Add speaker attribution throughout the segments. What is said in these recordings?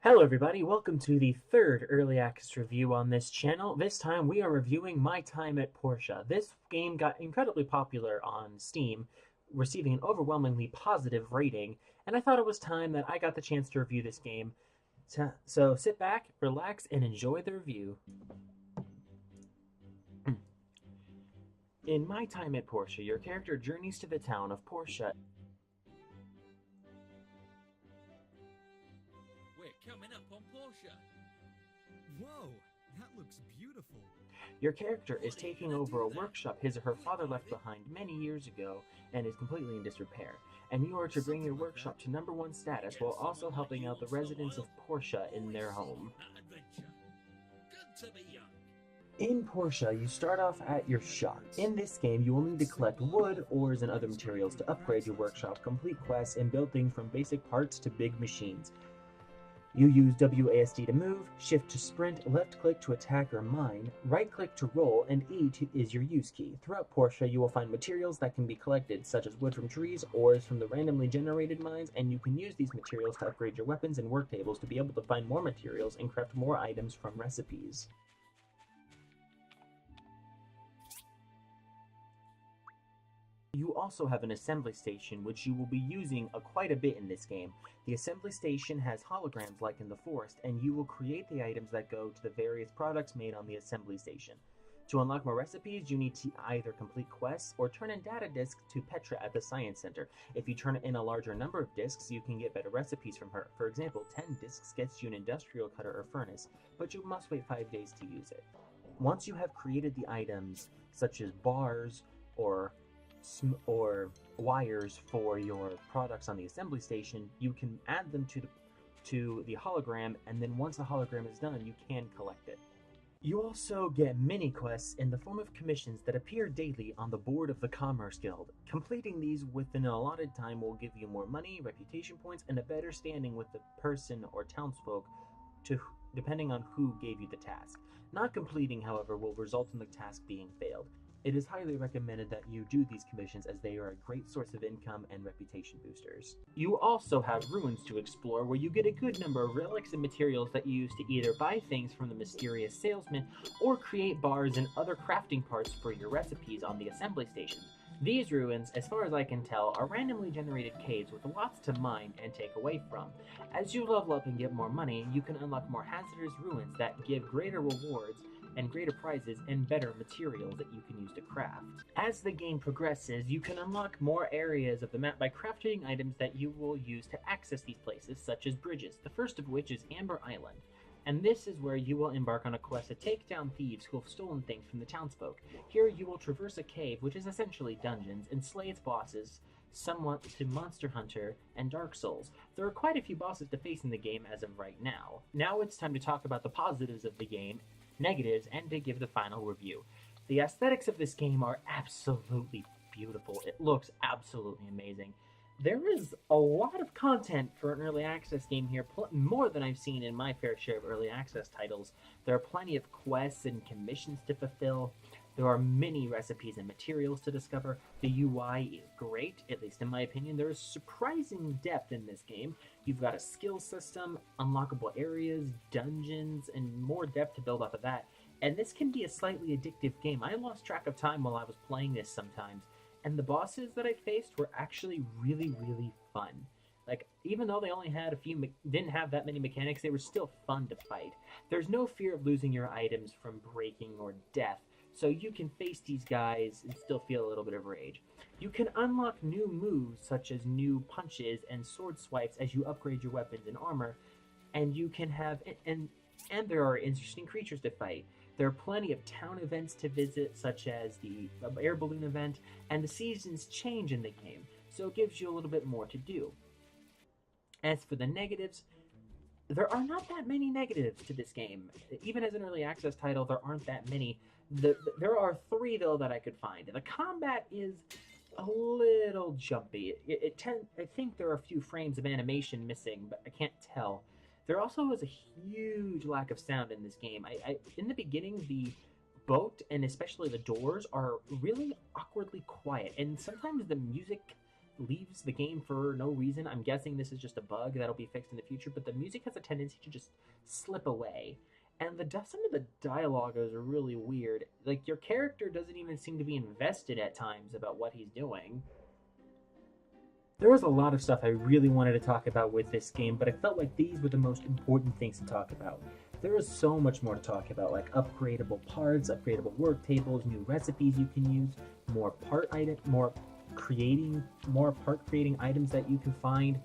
Speaker 1: Hello everybody, welcome to the third Early Access review on this channel. This time we are reviewing My Time at Portia. This game got incredibly popular on Steam, receiving an overwhelmingly positive rating, and I thought it was time that I got the chance to review this game. So sit back, relax, and enjoy the review. In My Time at Portia, your character journeys to the town of Portia.
Speaker 2: We're coming up on Portia.
Speaker 3: Whoa, that looks beautiful.
Speaker 1: Your character is taking over a workshop his or her father left behind many years ago and is completely in disrepair, and you are to bring your workshop to #1 status while also helping out the residents of Portia in their home.
Speaker 2: Good to be young.
Speaker 1: In Portia, you start off at your shop. In this game, you will need to collect wood, ores, and other materials to upgrade your workshop, complete quests, and build things from basic parts to big machines. You use WASD to move, shift to sprint, left click to attack or mine, right click to roll, and E is your use key. Throughout Portia, you will find materials that can be collected, such as wood from trees, ores from the randomly generated mines, and you can use these materials to upgrade your weapons and work tables to be able to find more materials and craft more items from recipes. You also have an assembly station, which you will be using quite a bit in this game. The assembly station has holograms like in the forest, and you will create the items that go to the various products made on the assembly station. To unlock more recipes, you need to either complete quests or turn in data discs to Petra at the Science Center. If you turn in a larger number of discs, you can get better recipes from her. For example, 10 discs gets you an industrial cutter or furnace, but you must wait 5 days to use it. Once you have created the items, such as bars or wires for your products on the assembly station, you can add them to the hologram, and then once the hologram is done, you can collect it. You also get mini quests in the form of commissions that appear daily on the board of the Commerce Guild. Completing these within an allotted time will give you more money, reputation points, and a better standing with the person or townsfolk, depending on who gave you the task. Not completing, however, will result in the task being failed. It is highly recommended that you do these commissions, as they are a great source of income and reputation boosters. You also have ruins to explore, where you get a good number of relics and materials that you use to either buy things from the mysterious salesman or create bars and other crafting parts for your recipes on the assembly station. These ruins, as far as I can tell, are randomly generated caves with lots to mine and take away from. As you level up and get more money, you can unlock more hazardous ruins that give greater rewards and greater prizes and better materials that you can use to craft. As the game progresses, you can unlock more areas of the map by crafting items that you will use to access these places, such as bridges, the first of which is Amber Island. And this is where you will embark on a quest to take down thieves who have stolen things from the townsfolk. Here you will traverse a cave, which is essentially dungeons, and slay its bosses, somewhat to Monster Hunter and Dark Souls. There are quite a few bosses to face in the game as of right now. Now it's time to talk about the positives of the game, negatives, and to give the final review. The aesthetics of this game are absolutely beautiful. It looks absolutely amazing. There is a lot of content for an early access game here, more than I've seen in my fair share of early access titles. There are plenty of quests and commissions to fulfill. There are many recipes and materials to discover. The UI is great, at least in my opinion. There is surprising depth in this game. You've got a skill system, unlockable areas, dungeons, and more depth to build off of that. And this can be a slightly addictive game. I lost track of time while I was playing this sometimes, and the bosses that I faced were actually really, really fun. Like, even though they only had didn't have that many mechanics, they were still fun to fight. There's no fear of losing your items from breaking or death, so you can face these guys and still feel a little bit of rage. You can unlock new moves, such as new punches and sword swipes, as you upgrade your weapons and armor, and you can have and there are interesting creatures to fight. There are plenty of town events to visit, such as the air balloon event, and the seasons change in the game, so it gives you a little bit more to do. As for the negatives, there are not that many negatives to this game. Even as an early access title, there aren't that many. There are 3, though, that I could find. The combat is a little jumpy. I think there are a few frames of animation missing, but I can't tell. There also is a huge lack of sound in this game. In the beginning, the boat and especially the doors are really awkwardly quiet, and sometimes the music leaves the game for no reason. I'm guessing this is just a bug that'll be fixed in the future, but the music has a tendency to just slip away. And some of the dialogue is really weird. Like, your character doesn't even seem to be invested at times about what he's doing. There was a lot of stuff I really wanted to talk about with this game, but I felt like these were the most important things to talk about. There is so much more to talk about, like upgradable parts, upgradable work tables, new recipes you can use, more part creating items that you can find.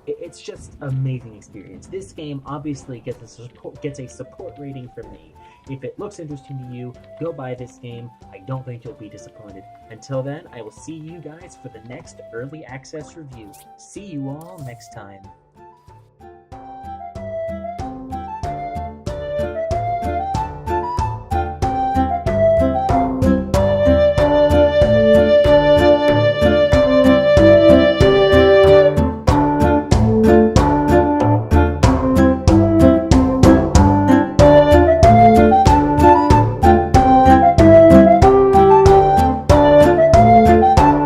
Speaker 1: It's just an amazing experience. This game obviously gets a support rating from me. If it looks interesting to you, go buy this game. I don't think you'll be disappointed. Until then, I will see you guys for the next early access review. See you all next time.